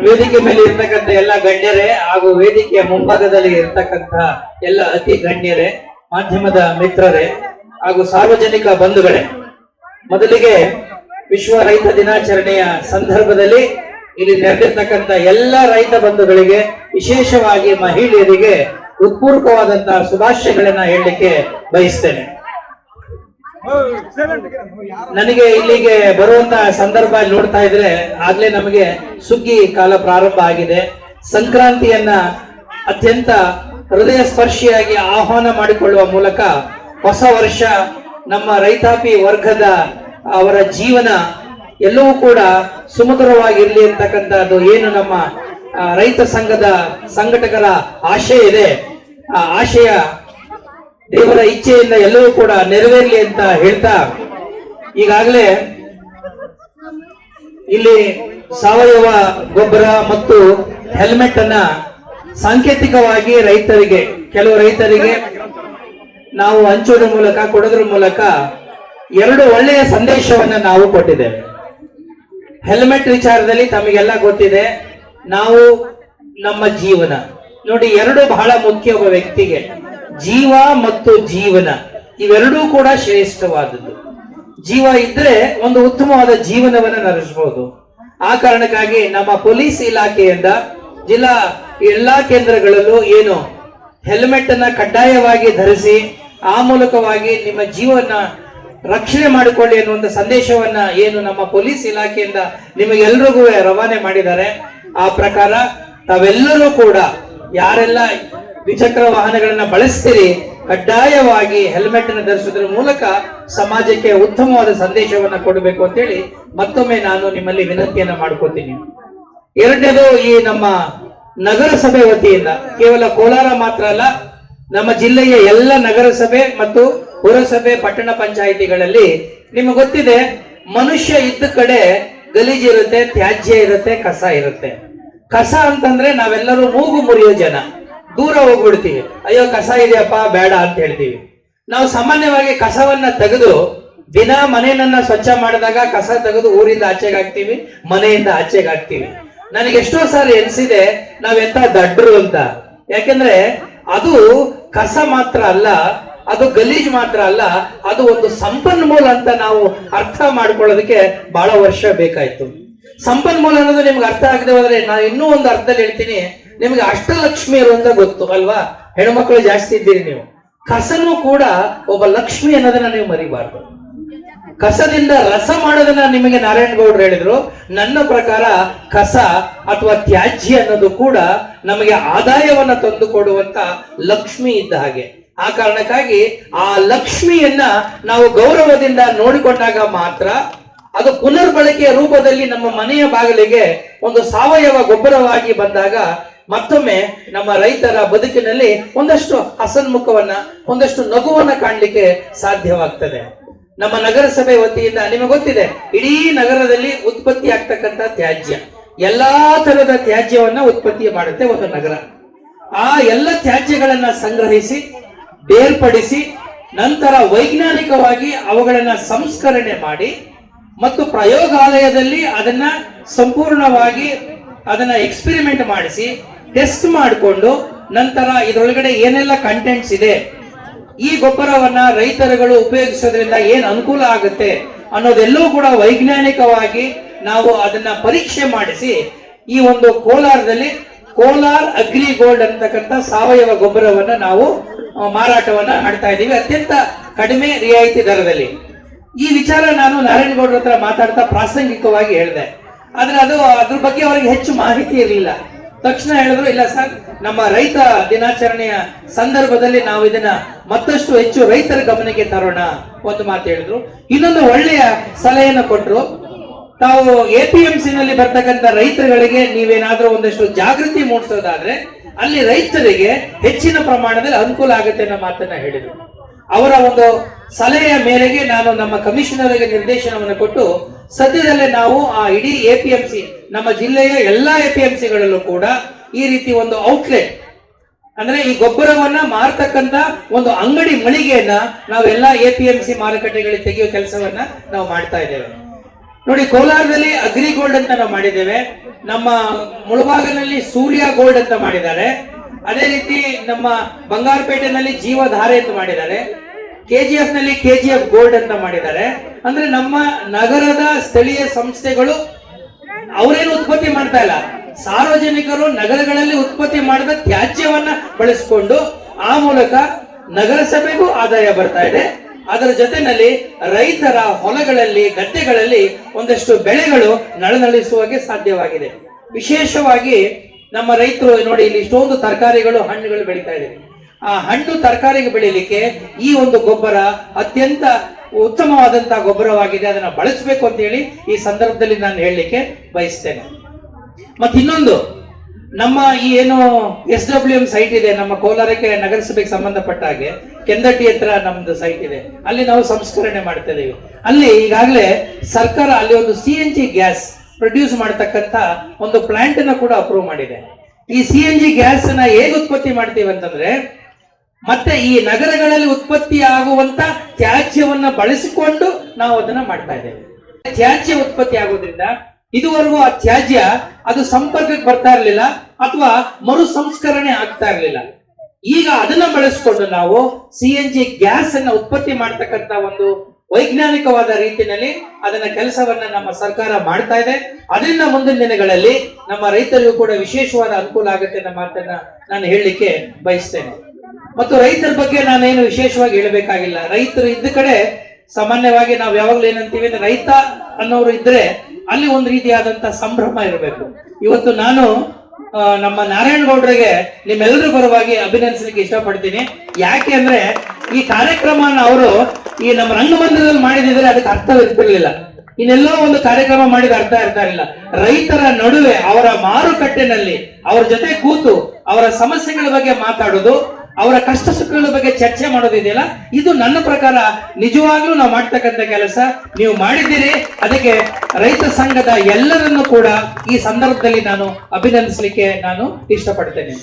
ವೇದಿಕೆ ಮೇಲೆ ಇರ್ತಕ್ಕಂಥ ಎಲ್ಲ ಗಣ್ಯರೇ ಹಾಗೂ ವೇದಿಕೆಯ ಮುಂಭಾಗದಲ್ಲಿ ಇರ್ತಕ್ಕಂಥ ಎಲ್ಲ ಅತಿ ಗಣ್ಯರೇ, ಮಾಧ್ಯಮದ ಮಿತ್ರರೇ ಹಾಗೂ ಸಾರ್ವಜನಿಕ ಬಂಧುಗಳೇ, ಮೊದಲಿಗೆ ವಿಶ್ವ ರೈತ ದಿನಾಚರಣೆಯ ಸಂದರ್ಭದಲ್ಲಿ ಇಲ್ಲಿ ನೆರೆದಿರ್ತಕ್ಕಂಥ ಎಲ್ಲ ರೈತ ಬಂಧುಗಳಿಗೆ, ವಿಶೇಷವಾಗಿ ಮಹಿಳೆಯರಿಗೆ ಉತ್ಪೂರ್ವಕವಾದಂತಹ ಶುಭಾಶಯಗಳನ್ನ ಹೇಳಲಿಕ್ಕೆ ಬಯಸ್ತೇನೆ. ನನಗೆ ಇಲ್ಲಿಗೆ ಬರುವಂತಹ ಸಂದರ್ಭ ನೋಡ್ತಾ ಇದ್ರೆ ಆಗ್ಲೇ ನಮಗೆ ಸುಗ್ಗಿ ಕಾಲ ಪ್ರಾರಂಭ ಆಗಿದೆ. ಸಂಕ್ರಾಂತಿಯನ್ನ ಅತ್ಯಂತ ಹೃದಯ ಸ್ಪರ್ಶಿಯಾಗಿ ಆಹ್ವಾನ ಮಾಡಿಕೊಳ್ಳುವ ಮೂಲಕ ಹೊಸ ವರ್ಷ ನಮ್ಮ ರೈತಾಪಿ ವರ್ಗದ ಅವರ ಜೀವನ ಎಲ್ಲವೂ ಕೂಡ ಸುಮಧುರವಾಗಿರ್ಲಿ ಅಂತಕ್ಕಂಥದ್ದು ಏನು ನಮ್ಮ ರೈತ ಸಂಘದ ಸಂಘಟಕರ ಆಶಯ ಇದೆ, ಆ ಆಶಯ ದೇವರ ಇಚ್ಛೆಯಿಂದ ಎಲ್ಲವೂ ಕೂಡ ನೆರವೇರಲಿ ಅಂತ ಹೇಳ್ತಾ, ಈಗಾಗಲೇ ಇಲ್ಲಿ ಸಾವಯವ ಗೊಬ್ಬರ ಮತ್ತು ಹೆಲ್ಮೆಟ್ ಅನ್ನ ಸಾಂಕೇತಿಕವಾಗಿ ರೈತರಿಗೆ, ಕೆಲವು ರೈತರಿಗೆ ನಾವು ಹಂಚೋದ್ರ ಮೂಲಕ, ಕೊಡೋದ್ರ ಮೂಲಕ ಎರಡು ಒಳ್ಳೆಯ ಸಂದೇಶವನ್ನ ನಾವು ಕೊಟ್ಟಿದ್ದೇವೆ. ಹೆಲ್ಮೆಟ್ ವಿಚಾರದಲ್ಲಿ ತಮಗೆಲ್ಲ ಗೊತ್ತಿದೆ, ನಾವು ನಮ್ಮ ಜೀವನ ನೋಡಿ, ಎರಡು ಬಹಳ ಮುಖ್ಯ. ಒಬ್ಬ ವ್ಯಕ್ತಿಗೆ ಜೀವ ಮತ್ತು ಜೀವನ ಇವೆರಡೂ ಕೂಡ ಶ್ರೇಷ್ಠವಾದದ್ದು. ಜೀವ ಇದ್ರೆ ಒಂದು ಉತ್ತಮವಾದ ಜೀವನವನ್ನು ನಡೆಸಬಹುದು. ಆ ಕಾರಣಕ್ಕಾಗಿ ನಮ್ಮ ಪೊಲೀಸ್ ಇಲಾಖೆಯಿಂದ ಜಿಲ್ಲಾ ಎಲ್ಲಾ ಕೇಂದ್ರಗಳಲ್ಲೂ ಏನು ಹೆಲ್ಮೆಟ್ ಅನ್ನ ಕಡ್ಡಾಯವಾಗಿ ಧರಿಸಿ ಆ ಮೂಲಕವಾಗಿ ನಿಮ್ಮ ಜೀವನ ರಕ್ಷಣೆ ಮಾಡಿಕೊಳ್ಳಿ ಅನ್ನುವಂಥ ಸಂದೇಶವನ್ನ ಏನು ನಮ್ಮ ಪೊಲೀಸ್ ಇಲಾಖೆಯಿಂದ ನಿಮಗೆಲ್ರಿಗೂ ರವಾನೆ ಮಾಡಿದ್ದಾರೆ. ಆ ಪ್ರಕಾರ ತಾವೆಲ್ಲರೂ ಕೂಡ ಯಾರೆಲ್ಲ ದ್ವಿಚಕ್ರ ವಾಹನಗಳನ್ನ ಬಳಸ್ತೀರಿ, ಕಡ್ಡಾಯವಾಗಿ ಹೆಲ್ಮೆಟ್ ಅನ್ನು ಧರಿಸುವುದರ ಮೂಲಕ ಸಮಾಜಕ್ಕೆ ಉತ್ತಮವಾದ ಸಂದೇಶವನ್ನ ಕೊಡಬೇಕು ಅಂತೇಳಿ ಮತ್ತೊಮ್ಮೆ ನಾನು ನಿಮ್ಮಲ್ಲಿ ವಿನಂತಿಯನ್ನ ಮಾಡ್ಕೋತೀನಿ. ಎರಡನೇದು, ಈ ನಮ್ಮ ನಗರಸಭೆ ವತಿಯಿಂದ ಕೇವಲ ಕೋಲಾರ ಮಾತ್ರ ಅಲ್ಲ, ನಮ್ಮ ಜಿಲ್ಲೆಯ ಎಲ್ಲ ನಗರಸಭೆ ಮತ್ತು ಪುರಸಭೆ ಪಟ್ಟಣ ಪಂಚಾಯಿತಿಗಳಲ್ಲಿ ನಿಮಗೆ ಗೊತ್ತಿದೆ, ಮನುಷ್ಯ ಇದ್ದ ಕಡೆ ಗಲೀಜಿರುತ್ತೆ, ತ್ಯಾಜ್ಯ ಇರುತ್ತೆ, ಕಸ ಇರುತ್ತೆ. ಕಸ ಅಂತಂದ್ರೆ ನಾವೆಲ್ಲರೂ ಮೂಗು ಮುರಿಯೋ ಜನ, ದೂರ ಹೋಗ್ಬಿಡ್ತೀವಿ. ಅಯ್ಯೋ ಕಸ ಇದೆಯಪ್ಪ ಬೇಡ ಅಂತ ಹೇಳ್ತೀವಿ. ನಾವು ಸಾಮಾನ್ಯವಾಗಿ ಕಸವನ್ನ ತೆಗೆದು ದಿನ ಮನೆಯನ್ನ ಸ್ವಚ್ಛ ಮಾಡಿದಾಗ ಕಸ ತೆಗೆದು ಊರಿಂದ ಆಚೆಗೆ ಹಾಕ್ತಿವಿ, ಮನೆಯಿಂದ ಆಚೆಗೆ ಹಾಕ್ತಿವಿ. ನನಗೆ ಎಷ್ಟೋ ಸಾರಿ ಎನ್ಸಿದೆ ನಾವೆಂತ ದಡ್ರು ಅಂತ. ಯಾಕೆಂದ್ರೆ ಅದು ಕಸ ಮಾತ್ರ ಅಲ್ಲ, ಅದು ಗಲೀಜ್ ಮಾತ್ರ ಅಲ್ಲ, ಅದು ಒಂದು ಸಂಪನ್ಮೂಲ ಅಂತ ನಾವು ಅರ್ಥ ಮಾಡ್ಕೊಳ್ಳೋದಕ್ಕೆ ಬಹಳ ವರ್ಷ ಬೇಕಾಯ್ತು. ಸಂಪನ್ಮೂಲ ಅನ್ನೋದು ನಿಮ್ಗೆ ಅರ್ಥ ಆಗದೆ ಹೋದ್ರೆ ನಾನು ಇನ್ನೂ ಒಂದು ಅರ್ಥದಲ್ಲಿ ಹೇಳ್ತೀನಿ. ನಿಮ್ಗೆ ಅಷ್ಟಲಕ್ಷ್ಮಿಯರು ಅಂತ ಗೊತ್ತು ಅಲ್ವಾ? ಹೆಣ್ಮಕ್ಳು ಜಾಸ್ತಿ ಇದ್ದೀರಿ ನೀವು. ಕಸನೂ ಕೂಡ ಒಬ್ಬ ಲಕ್ಷ್ಮಿ ಅನ್ನೋದನ್ನ ನೀವು ಮರಿಬಾರ್ದು. ಕಸದಿಂದ ರಸ ಮಾಡೋದನ್ನ ನಿಮಗೆ ನಾರಾಯಣಗೌಡರು ಹೇಳಿದ್ರು. ನನ್ನ ಪ್ರಕಾರ ಕಸ ಅಥವಾ ತ್ಯಾಜ್ಯ ಅನ್ನೋದು ಕೂಡ ನಮಗೆ ಆದಾಯವನ್ನ ತಂದು ಕೊಡುವಂತ ಲಕ್ಷ್ಮಿ ಇದ್ದ ಹಾಗೆ. ಆ ಕಾರಣಕ್ಕಾಗಿ ಆ ಲಕ್ಷ್ಮಿಯನ್ನ ನಾವು ಗೌರವದಿಂದ ನೋಡಿಕೊಂಡಾಗ ಮಾತ್ರ ಅದು ಪುನರ್ಬಳಕೆಯ ರೂಪದಲ್ಲಿ ನಮ್ಮ ಮನೆಯ ಬಾಗಿಲಿಗೆ ಒಂದು ಸಾವಯವ ಗೊಬ್ಬರವಾಗಿ ಬಂದಾಗ ಮತ್ತೊಮ್ಮೆ ನಮ್ಮ ರೈತರ ಬದುಕಿನಲ್ಲಿ ಒಂದಷ್ಟು ಹಸನ್ಮುಖವನ್ನ, ಒಂದಷ್ಟು ನಗುವನ್ನ ಕಾಣಲಿಕ್ಕೆ ಸಾಧ್ಯವಾಗ್ತದೆ. ನಮ್ಮ ನಗರಸಭೆ ವತಿಯಿಂದ ನಿಮಗೆ ಗೊತ್ತಿದೆ, ಇಡೀ ನಗರದಲ್ಲಿ ಉತ್ಪತ್ತಿ ಆಗ್ತಕ್ಕಂಥ ತ್ಯಾಜ್ಯ, ಎಲ್ಲಾ ತರದ ತ್ಯಾಜ್ಯವನ್ನ ಉತ್ಪತ್ತಿ ಮಾಡುತ್ತೆ ಒಂದು ನಗರ. ಆ ಎಲ್ಲ ತ್ಯಾಜ್ಯಗಳನ್ನ ಸಂಗ್ರಹಿಸಿ ಬೇರ್ಪಡಿಸಿ ನಂತರ ವೈಜ್ಞಾನಿಕವಾಗಿ ಅವುಗಳನ್ನ ಸಂಸ್ಕರಣೆ ಮಾಡಿ ಮತ್ತು ಪ್ರಯೋಗಾಲಯದಲ್ಲಿ ಅದನ್ನ ಸಂಪೂರ್ಣವಾಗಿ ಅದನ್ನ ಎಕ್ಸ್ಪೆರಿಮೆಂಟ್ ಮಾಡಿಸಿ ಟೆಸ್ಟ್ ಮಾಡಿಕೊಂಡು ನಂತರ ಇದರೊಳಗಡೆ ಏನೆಲ್ಲ ಕಂಟೆಂಟ್ಸ್ ಇದೆ, ಈ ಗೊಬ್ಬರವನ್ನ ರೈತರುಗಳು ಉಪಯೋಗಿಸೋದ್ರಿಂದ ಏನ್ ಅನುಕೂಲ ಆಗುತ್ತೆ ಅನ್ನೋದೆಲ್ಲವೂ ಕೂಡ ವೈಜ್ಞಾನಿಕವಾಗಿ ನಾವು ಅದನ್ನ ಪರೀಕ್ಷೆ ಮಾಡಿಸಿ ಈ ಒಂದು ಕೋಲಾರದಲ್ಲಿ ಕೋಲಾರ್ ಅಗ್ರಿ ಗೋಲ್ಡ್ ಅಂತಕ್ಕಂಥ ಸಾವಯವ ಗೊಬ್ಬರವನ್ನ ನಾವು ಮಾರಾಟವನ್ನ ಮಾಡ್ತಾ ಇದ್ದೀವಿ ಅತ್ಯಂತ ಕಡಿಮೆ ರಿಯಾಯಿತಿ ದರದಲ್ಲಿ. ಈ ವಿಚಾರ ನಾನು ನಾರಾಯಣಗೌಡರ ಹತ್ರ ಮಾತಾಡ್ತಾ ಪ್ರಾಸಂಗಿಕವಾಗಿ ಹೇಳಿದೆ. ಆದ್ರೆ ಅದ್ರ ಬಗ್ಗೆ ಅವರಿಗೆ ಹೆಚ್ಚು ಮಾಹಿತಿ ಇರಲಿಲ್ಲ. ತಕ್ಷಣ ಹೇಳಿದ್ರು, ಇಲ್ಲ ಸರ್, ನಮ್ಮ ರೈತ ದಿನಾಚರಣೆಯ ಸಂದರ್ಭದಲ್ಲಿ ನಾವು ಇದನ್ನ ಮತ್ತಷ್ಟು ಹೆಚ್ಚು ರೈತರ ಗಮನಕ್ಕೆ ತರೋಣ ಒಂದು ಮಾತು ಹೇಳಿದ್ರು. ಇನ್ನೊಂದು ಒಳ್ಳೆಯ ಸಲಹೆಯನ್ನು ಕೊಟ್ಟರು. ತಾವು APMC ನಲ್ಲಿ ಬರ್ತಕ್ಕಂಥ ರೈತರುಗಳಿಗೆ ನೀವೇನಾದ್ರೂ ಒಂದಷ್ಟು ಜಾಗೃತಿ ಮೂಡಿಸೋದಾದ್ರೆ ಅಲ್ಲಿ ರೈತರಿಗೆ ಹೆಚ್ಚಿನ ಪ್ರಮಾಣದಲ್ಲಿ ಅನುಕೂಲ ಆಗುತ್ತೆ ಅನ್ನೋ ಮಾತನ್ನ ಹೇಳಿದ್ರು. ಅವರ ಒಂದು ಸಲಹೆಯ ಮೇರೆಗೆ ನಾನು ನಮ್ಮ ಕಮಿಷನರ್ಗೆ ನಿರ್ದೇಶನವನ್ನು ಕೊಟ್ಟು ಸದ್ಯದಲ್ಲೇ ನಾವು ಆ ಇಡೀ APMC ನಮ್ಮ ಜಿಲ್ಲೆಯ ಎಲ್ಲಾ APMCಗಳಲ್ಲೂ ಕೂಡ ಈ ರೀತಿ ಒಂದು ಔಟ್ಲೆಟ್, ಅಂದ್ರೆ ಈ ಗೊಬ್ಬರವನ್ನ ಮಾರತಕ್ಕಂತ ಒಂದು ಅಂಗಡಿ ಮಳಿಗೆಯನ್ನ ನಾವೆಲ್ಲ APMC ಮಾರುಕಟ್ಟೆಗಳಿಗೆ ತೆಗೆಯುವ ಕೆಲಸವನ್ನ ನಾವು ಮಾಡ್ತಾ ಇದ್ದೇವೆ. ನೋಡಿ, ಕೋಲಾರದಲ್ಲಿ ಅಗ್ರಿ ಗೋಲ್ಡ್ ಅಂತ ನಾವು ಮಾಡಿದ್ದೇವೆ. ನಮ್ಮ ಮುಳಬಾಗನಲ್ಲಿ ಸೂರ್ಯ ಗೋಲ್ಡ್ ಅಂತ ಮಾಡಿದ್ದಾರೆ. ಅದೇ ರೀತಿ ನಮ್ಮ ಬಂಗಾರಪೇಟೆನಲ್ಲಿ ಜೀವಧಾರೆ ಅಂತ ಮಾಡಿದ್ದಾರೆ. ಕೆಜಿಎಫ್ ನಲ್ಲಿ ಕೆಜಿಎಫ್ ಗೋಲ್ಡ್ ಅಂತ ಮಾಡಿದ್ದಾರೆ. ಅಂದ್ರೆ ನಮ್ಮ ನಗರದ ಸ್ಥಳೀಯ ಸಂಸ್ಥೆಗಳು ಅವರೇನು ಉತ್ಪತ್ತಿ ಮಾಡ್ತಾ ಇಲ್ಲ, ಸಾರ್ವಜನಿಕರು ನಗರಗಳಲ್ಲಿ ಉತ್ಪತ್ತಿ ಮಾಡಿದ ತ್ಯಾಜ್ಯವನ್ನ ಬಳಸಿಕೊಂಡು ಆ ಮೂಲಕ ನಗರಸಭೆಗೂ ಆದಾಯ ಬರ್ತಾ ಇದೆ. ಅದರ ಜೊತೆನಲ್ಲಿ ರೈತರ ಹೊಲಗಳಲ್ಲಿ, ಗದ್ದೆಗಳಲ್ಲಿ ಒಂದಷ್ಟು ಬೆಳೆಗಳು ನಳನಳಿಸುವಾಗೆ ಸಾಧ್ಯವಾಗಿದೆ. ವಿಶೇಷವಾಗಿ ನಮ್ಮ ರೈತರು ನೋಡಿ, ಇಲ್ಲಿ ಇಷ್ಟೊಂದು ತರಕಾರಿಗಳು, ಹಣ್ಣುಗಳು ಬೆಳೀತಾ ಇದೆ. ಆ ಹಣ್ಣು ತರಕಾರಿಗೆ ಬೆಳೀಲಿಕ್ಕೆ ಈ ಒಂದು ಗೊಬ್ಬರ ಅತ್ಯಂತ ಉತ್ತಮವಾದಂತಹ ಗೊಬ್ಬರವಾಗಿದೆ. ಅದನ್ನ ಬಳಸಬೇಕು ಅಂತ ಹೇಳಿ ಈ ಸಂದರ್ಭದಲ್ಲಿ ನಾನು ಹೇಳಲಿಕ್ಕೆ ಬಯಸ್ತೇನೆ. ಮತ್ತೆ ಇನ್ನೊಂದು, ನಮ್ಮ ಈ ಏನು SWM ಸೈಟ್ ಇದೆ, ನಮ್ಮ ಕೋಲಾರಕ್ಕೆ ನಗರಸಭೆಗೆ ಸಂಬಂಧಪಟ್ಟ ಹಾಗೆ ಕೆಂದಟ್ಟಿ ಹತ್ರ ನಮ್ದು ಸೈಟ್ ಇದೆ. ಅಲ್ಲಿ ನಾವು ಸಂಸ್ಕರಣೆ ಮಾಡ್ತಾ ಇದೀವಿ. ಅಲ್ಲಿ ಈಗಾಗಲೇ ಸರ್ಕಾರ ಅಲ್ಲಿ ಒಂದು CNG ಗ್ಯಾಸ್ ಪ್ರೊಡ್ಯೂಸ್ ಮಾಡತಕ್ಕಂತ ಒಂದು ಪ್ಲಾಂಟ್ ಅನ್ನ ಕೂಡ ಅಪ್ರೂವ್ ಮಾಡಿದೆ. ಈ CNG ಗ್ಯಾಸ್ ಅನ್ನ ಹೇಗೆ ಉತ್ಪತ್ತಿ ಮಾಡ್ತೀವಿ ಅಂತಂದ್ರೆ, ಮತ್ತೆ ಈ ನಗರಗಳಲ್ಲಿ ಉತ್ಪತ್ತಿ ಆಗುವಂತ ತ್ಯಾಜ್ಯವನ್ನ ಬಳಸಿಕೊಂಡು ನಾವು ಅದನ್ನ ಮಾಡ್ತಾ ಇದ್ದೇವೆ. ತ್ಯಾಜ್ಯ ಉತ್ಪತ್ತಿ ಆಗೋದ್ರಿಂದ ಇದುವರೆಗೂ ಆ ತ್ಯಾಜ್ಯ ಅದು ಸಂಪರ್ಕಕ್ಕೆ ಬರ್ತಾ ಇರಲಿಲ್ಲ ಅಥವಾ ಮರು ಸಂಸ್ಕರಣೆ ಆಗ್ತಾ ಇರಲಿಲ್ಲ. ಈಗ ಅದನ್ನ ಬಳಸಿಕೊಂಡು ನಾವು CNG ಗ್ಯಾಸ್ ಅನ್ನ ಉತ್ಪತ್ತಿ ಮಾಡ್ತಕ್ಕಂತ ಒಂದು ವೈಜ್ಞಾನಿಕವಾದ ರೀತಿಯಲ್ಲಿ ಅದನ್ನ ಕೆಲಸವನ್ನ ನಮ್ಮ ಸರ್ಕಾರ ಮಾಡ್ತಾ ಇದೆ. ಅದರಿಂದ ಮುಂದಿನ ದಿನಗಳಲ್ಲಿ ನಮ್ಮ ರೈತರಿಗೂ ಕೂಡ ವಿಶೇಷವಾದ ಅನುಕೂಲ ಆಗುತ್ತೆ ಅನ್ನೋ ಮಾತನ್ನ ನಾನು ಹೇಳಲಿಕ್ಕೆ ಬಯಸ್ತೇನೆ. ಮತ್ತು ರೈತರ ಬಗ್ಗೆ ನಾನೇನು ವಿಶೇಷವಾಗಿ ಹೇಳಬೇಕಾಗಿಲ್ಲ. ರೈತರು ಇದ್ದ ಕಡೆ ಸಾಮಾನ್ಯವಾಗಿ ನಾವು ಯಾವಾಗ್ಲೂ ಏನಂತೀವಿ ಅಂದ್ರೆ, ರೈತ ಅನ್ನೋರು ಇದ್ರೆ ಅಲ್ಲಿ ಒಂದು ರೀತಿಯಾದಂತ ಸಂಭ್ರಮ ಇರಬೇಕು. ಇವತ್ತು ನಾನು ನಮ್ಮ ನಾರಾಯಣಗೌಡರಿಗೆ ನಿಮ್ಮೆಲ್ಲರ ಪರವಾಗಿ ಅಭಿನಂದಿಸಲಿಕ್ಕೆ ಇಷ್ಟಪಡ್ತೀನಿ. ಯಾಕೆ ಅಂದ್ರೆ ಈ ಕಾರ್ಯಕ್ರಮನ ಅವರು ಈ ನಮ್ಮ ರಂಗಮಂದಿರದಲ್ಲಿ ಮಾಡಿದಿದ್ರೆ ಅದಕ್ಕೆ ಅರ್ಥವಿರ್ತಿರ್ಲಿಲ್ಲ. ಇನ್ನೆಲ್ಲೋ ಒಂದು ಕಾರ್ಯಕ್ರಮ ಮಾಡಿದ ಅರ್ಥ ಇರ್ತಾ ಇರಲಿಲ್ಲ. ರೈತರ ನಡುವೆ ಅವರ ಮಾರುಕಟ್ಟೆನಲ್ಲಿ ಅವರ ಜೊತೆ ಕೂತು ಅವರ ಸಮಸ್ಯೆಗಳ ಬಗ್ಗೆ ಮಾತಾಡೋದು, ಅವರ ಕಷ್ಟ ಸುಖಗಳ ಬಗ್ಗೆ ಚರ್ಚೆ ಮಾಡೋದಿದೆಯಲ್ಲ, ಇದು ನನ್ನ ಪ್ರಕಾರ ನಿಜವಾಗ್ಲೂ ನಾವು ಮಾಡ್ತಕ್ಕಂಥ ಕೆಲಸ. ನೀವು ಮಾಡಿದ್ದೀರಿ. ಅದಕ್ಕೆ ರೈತ ಸಂಘದ ಎಲ್ಲರನ್ನು ಕೂಡ ಈ ಸಂದರ್ಭದಲ್ಲಿ ನಾನು ಅಭಿನಂದಿಸಲಿಕ್ಕೆ ನಾನು ಇಷ್ಟಪಡ್ತೇನೆ.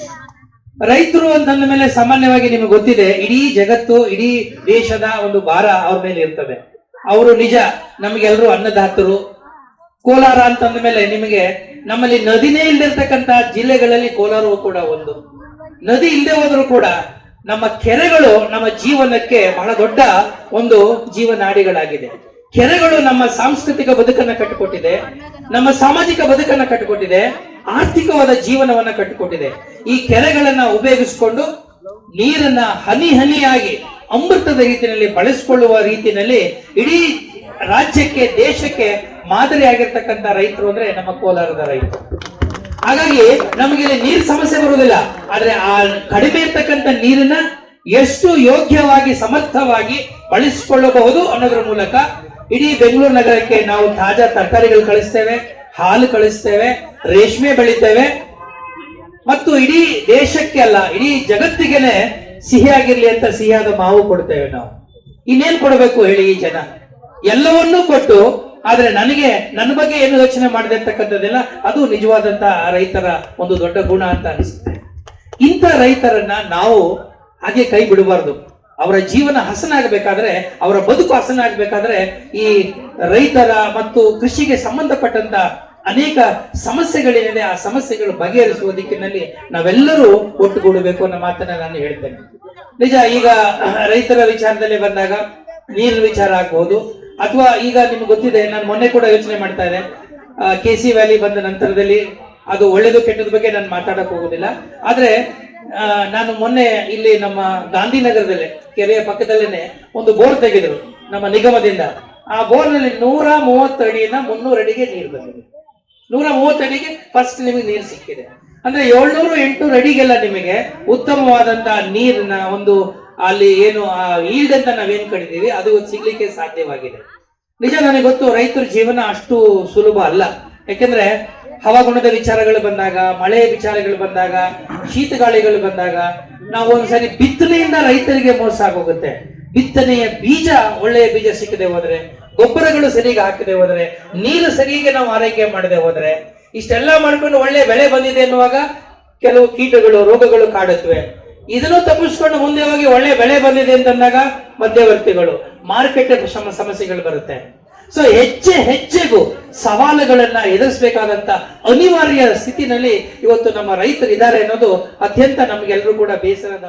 ರೈತರು ಅಂತಂದ ಮೇಲೆ ಸಾಮಾನ್ಯವಾಗಿ ನಿಮಗೆ ಗೊತ್ತಿದೆ, ಇಡೀ ಜಗತ್ತು, ಇಡೀ ದೇಶದ ಒಂದು ಭಾರ ಅವ್ರ ಮೇಲೆ ಇರ್ತದೆ. ಅವರು ನಿಜ ನಮಗೆಲ್ಲರೂ ಅನ್ನದಾತರು. ಕೋಲಾರ ಅಂತಂದ ಮೇಲೆ ನಿಮಗೆ ನಮ್ಮಲ್ಲಿ ನದಿನೇ ಇಲ್ದಿರ್ತಕ್ಕಂಥ ಜಿಲ್ಲೆಗಳಲ್ಲಿ ಕೋಲಾರವೂ ಕೂಡ ಒಂದು. ನದಿ ಇಲ್ಲದೆ ಹೋದ್ರೂ ಕೂಡ ನಮ್ಮ ಕೆರೆಗಳು ನಮ್ಮ ಜೀವನಕ್ಕೆ ಬಹಳ ದೊಡ್ಡ ಒಂದು ಜೀವನಾಡಿಗಳಾಗಿದೆ. ಕೆರೆಗಳು ನಮ್ಮ ಸಾಂಸ್ಕೃತಿಕ ಬದುಕನ್ನ ಕಟ್ಟಿಕೊಟ್ಟಿದೆ, ನಮ್ಮ ಸಾಮಾಜಿಕ ಬದುಕನ್ನ ಕಟ್ಟಿಕೊಟ್ಟಿದೆ, ಆರ್ಥಿಕವಾದ ಜೀವನವನ್ನ ಕಟ್ಟಿಕೊಟ್ಟಿದೆ. ಈ ಕೆರೆಗಳನ್ನ ಉಪಯೋಗಿಸಿಕೊಂಡು ನೀರನ್ನ ಹನಿ ಹನಿಯಾಗಿ ಅಮೃತದ ರೀತಿಯಲ್ಲಿ ಬಳಸಿಕೊಳ್ಳುವ ರೀತಿಯಲ್ಲಿ ಇಡೀ ರಾಜ್ಯಕ್ಕೆ, ದೇಶಕ್ಕೆ ಮಾದರಿಯಾಗಿರ್ತಕ್ಕಂಥ ರೈತರು ಅಂದ್ರೆ ನಮ್ಮ ಕೋಲಾರದ ರೈತರು. ಹಾಗಾಗಿ ನಮಗೆ ನೀರ್ ಸಮಸ್ಯೆ ಬರುವುದಿಲ್ಲ. ಆದ್ರೆ ಆ ಕಡಿಮೆ ಇರ್ತಕ್ಕಂಥ ನೀರನ್ನ ಎಷ್ಟು ಯೋಗ್ಯವಾಗಿ, ಸಮರ್ಥವಾಗಿ ಬಳಸಿಕೊಳ್ಳಬಹುದು ಅನ್ನೋದ್ರ ಮೂಲಕ ಇಡೀ ಬೆಂಗಳೂರು ನಗರಕ್ಕೆ ನಾವು ತಾಜಾ ತರಕಾರಿಗಳು ಕಳಿಸ್ತೇವೆ, ಹಾಲು ಕಳಿಸ್ತೇವೆ, ರೇಷ್ಮೆ ಬೆಳಿತೇವೆ, ಮತ್ತು ಇಡೀ ದೇಶಕ್ಕೆ ಅಲ್ಲ, ಇಡೀ ಜಗತ್ತಿಗೆನೆ ಸಿಹಿಯಾಗಿರ್ಲಿ ಅಂತ ಸಿಹಿಯಾದ ಮಾವು ಕೊಡ್ತೇವೆ ನಾವು. ಇನ್ನೇನ್ ಕೊಡಬೇಕು ಹೇಳಿ ಈ ಜನ? ಎಲ್ಲವನ್ನೂ ಕೊಟ್ಟು, ಆದ್ರೆ ನನಗೆ ನನ್ನ ಬಗ್ಗೆ ಏನು ಯೋಚನೆ ಮಾಡದೆ ಅಂತಕ್ಕಂಥದ್ದೆಲ್ಲ ಅದು ನಿಜವಾದಂತ ರೈತರ ಒಂದು ದೊಡ್ಡ ಗುಣ ಅಂತ ಅನಿಸುತ್ತೆ. ಇಂಥ ರೈತರನ್ನ ನಾವು ಹಾಗೆ ಕೈ ಬಿಡಬಾರ್ದು. ಅವರ ಜೀವನ ಹಸನಾಗಬೇಕಾದ್ರೆ, ಅವರ ಬದುಕು ಹಸನಾಗಬೇಕಾದ್ರೆ ಈ ರೈತರ ಮತ್ತು ಕೃಷಿಗೆ ಸಂಬಂಧಪಟ್ಟಂತ ಅನೇಕ ಸಮಸ್ಯೆಗಳೇನಿದೆ ಆ ಸಮಸ್ಯೆಗಳು ಬಗೆಹರಿಸುವ ದಿಕ್ಕಿನಲ್ಲಿ ನಾವೆಲ್ಲರೂ ಒಟ್ಟುಗೂಡಬೇಕು ಅನ್ನೋ ಮಾತನ್ನ ನಾನು ಹೇಳ್ತೇನೆ. ನಿಜ, ಈಗ ರೈತರ ವಿಚಾರದಲ್ಲಿ ಬಂದಾಗ ನೀರಿನ ವಿಚಾರ ಆಗ್ಬಹುದು, ಅಥವಾ ಈಗ ನಿಮ್ಗೆ ಗೊತ್ತಿದೆ, ನಾನು ಮೊನ್ನೆ ಕೂಡ ಯೋಚನೆ ಮಾಡ್ತಾ ಇದ್ದೆ, KC ವ್ಯಾಲಿ ಬಂದ ನಂತರದಲ್ಲಿ ಅದು ಒಳ್ಳೇದು ಕೆಟ್ಟದ ಬಗ್ಗೆ ನಾನು ಮಾತಾಡಕ್ ಹೋಗುದಿಲ್ಲ. ಆದ್ರೆ ನಾನು ಮೊನ್ನೆ ಇಲ್ಲಿ ನಮ್ಮ ಗಾಂಧಿನಗರದಲ್ಲಿ ಕೆರೆಯ ಪಕ್ಕದಲ್ಲೇನೆ ಒಂದು ಬೋರ್ ತೆಗೆದ್ರು ನಮ್ಮ ನಿಗಮದಿಂದ. ಆ ಬೋರ್ ನಲ್ಲಿ 130 ಅಡಿಯಿಂದ 300 ಅಡಿಗೆ ನೀರು ಬಂದಿದೆ. 130 ಅಡಿಗೆ ಫಸ್ಟ್ ನಿಮಗೆ ನೀರು ಸಿಕ್ಕಿದೆ. ಅಂದ್ರೆ 700-800 ಅಡಿಗೆಲ್ಲ ನಿಮಗೆ ಉತ್ತಮವಾದಂತಹ ನೀರಿನ ಒಂದು ಅಲ್ಲಿ ಏನು ಈಲ್ಡ್ ಅಂತ ನಾವೇನ್ ಕಡಿದೀವಿ ಅದು ಸಿಗ್ಲಿಕ್ಕೆ ಸಾಧ್ಯವಾಗಿದೆ. ನಿಜ, ನನಗೆ ಗೊತ್ತು ರೈತರ ಜೀವನ ಅಷ್ಟು ಸುಲಭ ಅಲ್ಲ. ಯಾಕೆಂದ್ರೆ ಹವಾಗುಣದ ವಿಚಾರಗಳು ಬಂದಾಗ, ಮಳೆಯ ವಿಚಾರಗಳು ಬಂದಾಗ, ಶೀತಗಾಳಿಗಳು ಬಂದಾಗ ನಾವು ಒಂದ್ಸರಿ ಬಿತ್ತನೆಯಿಂದ ರೈತರಿಗೆ ಮೋಸ ಆಗೋಗುತ್ತೆ. ಬಿತ್ತನೆಯ ಬೀಜ, ಒಳ್ಳೆಯ ಬೀಜ ಸಿಕ್ಕದೆ ಹೋದ್ರೆ, ಗೊಬ್ಬರಗಳು ಸರಿಯಾಗಿ ಹಾಕದೆ ಹೋದ್ರೆ, ನೀರು ಸರಿಯಾಗಿ ನಾವು ಆರೈಕೆ ಮಾಡದೆ ಹೋದ್ರೆ, ಇಷ್ಟೆಲ್ಲ ಮಾಡ್ಕೊಂಡು ಒಳ್ಳೆ ಬೆಳೆ ಬಂದಿದೆ ಎನ್ನುವಾಗ ಕೆಲವು ಕೀಟಗಳು, ರೋಗಗಳು ಕಾಡುತ್ತವೆ. ಇದನ್ನು ತಪ್ಪಿಸ್ಕೊಂಡು ಮುಂದೆ ಹೋಗಿ ಒಳ್ಳೆ ಬೆಳೆ ಬಂದಿದೆ ಅಂತಂದಾಗ ಮಧ್ಯವರ್ತಿಗಳು, ಮಾರುಕಟ್ಟೆ ಸಮಸ್ಯೆಗಳು ಬರುತ್ತೆ. ಸೊ ಹೆಜ್ಜೆಗೂ ಸವಾಲುಗಳನ್ನ ಎದುರಿಸಬೇಕಾದಂತ ಅನಿವಾರ್ಯ ಸ್ಥಿತಿನಲ್ಲಿ ಇವತ್ತು ನಮ್ಮ ರೈತರು ಇದ್ದಾರೆ ಅನ್ನೋದು ಅತ್ಯಂತ ನಮಗೆಲ್ಲರೂ ಕೂಡ ಬೇಸರದ